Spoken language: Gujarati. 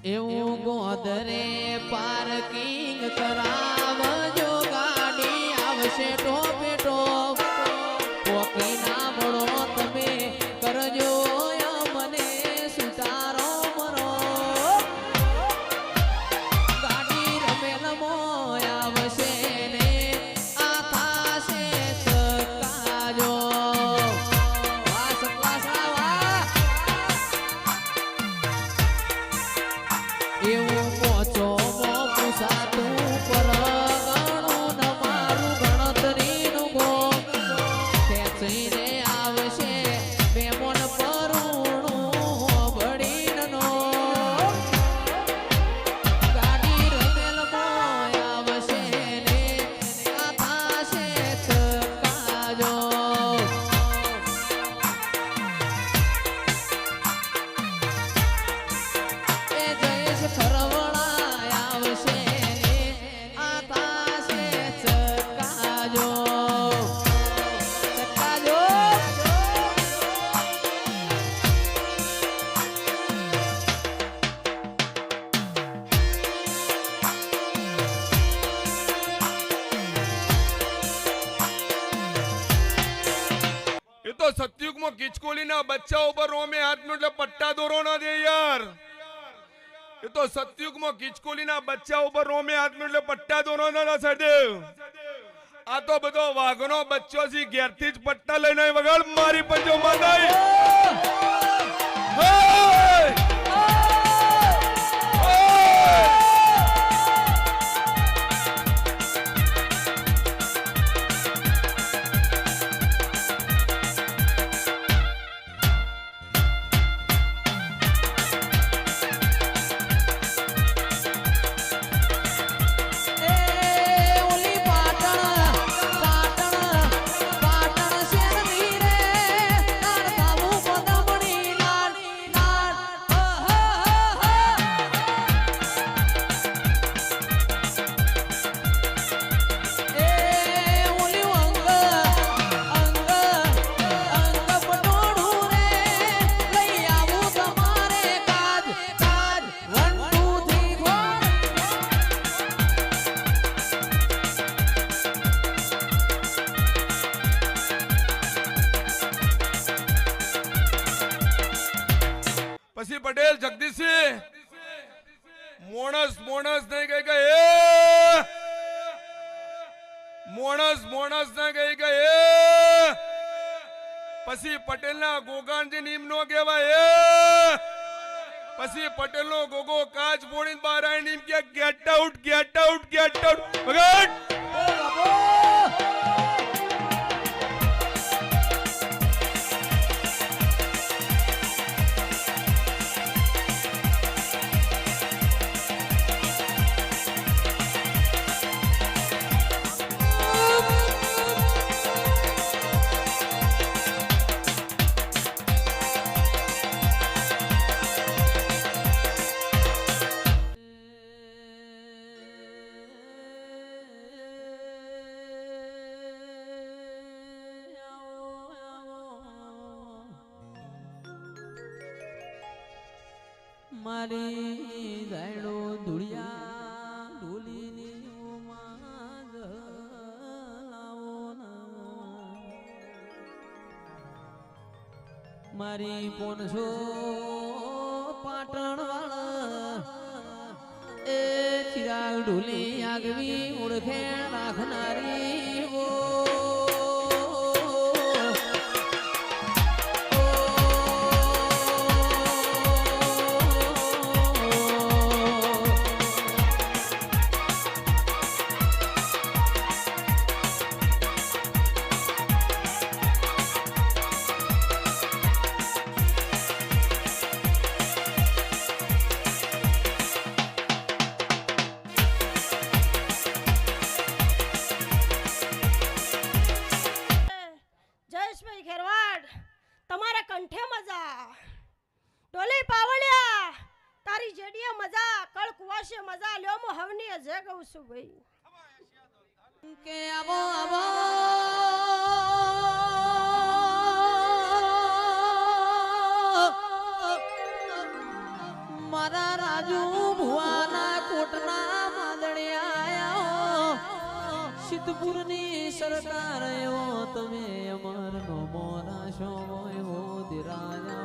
એવું ગોદરે પાર્કિંગ કરાવજો ગાડી આવશે ટોપે ટોપ પોકી ના મળો તમે કરજો મને સુતારો મરો ગાડી રમેલ મોય આવશે ને આ થાશે ચકાજો વાહ સકલાસા વાહ એવું મોચો મો પૂછાતું પર ગણું ન મારું ગણતરીનું ગોમ ખેંચીને આવશે બેમોન પરુણું ભડીનનો ગાડી રમેલ મોય આવશે ને આ થાશે ચકાજો એ જયેશ ખરવડા આવશે ને આ થાશે ચકાજો ચકાજો એ તો સતયુગમાં કિચકોલીના બચ્ચા ઉપર રોમે હાથનું એટલે પટ્ટા દોરો ના દે યાર. એ તો સતયુગમાં કિચકોલીના બચ્ચા ઉપર રોમે હાથનું એટલે પટ્ટા દોરો ના સદેવ. આ તો બધો વાઘનો બચ્ચો છે ઘેરથી જ પટ્ટા લઈને વગાડ મારી પંજો માતાઈ. હે! ઓલી પાટણ શેરની રે નાર બાબુ પદમણી નાર નાર એ ઓલી અંગ પટોળું રે લઈ આવું તમારે કાજ કાજ 1 2 3 4 પછી પટેલ જગદીશસિંહ મોણસ નહીં કહી કે મોણસ નહીં કહી કે પછી પટેલના ગોગાણજી નીમ નો કહેવાય પછી પટેલનો ગોગો કાચ ફોડીને બહાર આવીને નીમ કે ગેટ આઉટ ભગત મારી જાયડો ધુળિયા ઢોલીની ઉમાજ લાવો ના મારી 500 પાટણ વાળા એ ચિરાગ ઢોલી આગવી ઓળખે રાખનારી ઓ તમારે કંઠે મજા ડોલી પાવળિયા તારી જેડીએ મજા કળ કુવાશે મજા લ્યો મો હવની જે કહું છું ભાઈ કે આવો આવો મારા રાજ જાજો ભુવાના કોટના માદણિયા આયા સિદ્ધપુરની સરકાર એવો તમે અમર નો મોના શો એવો ધીરાયા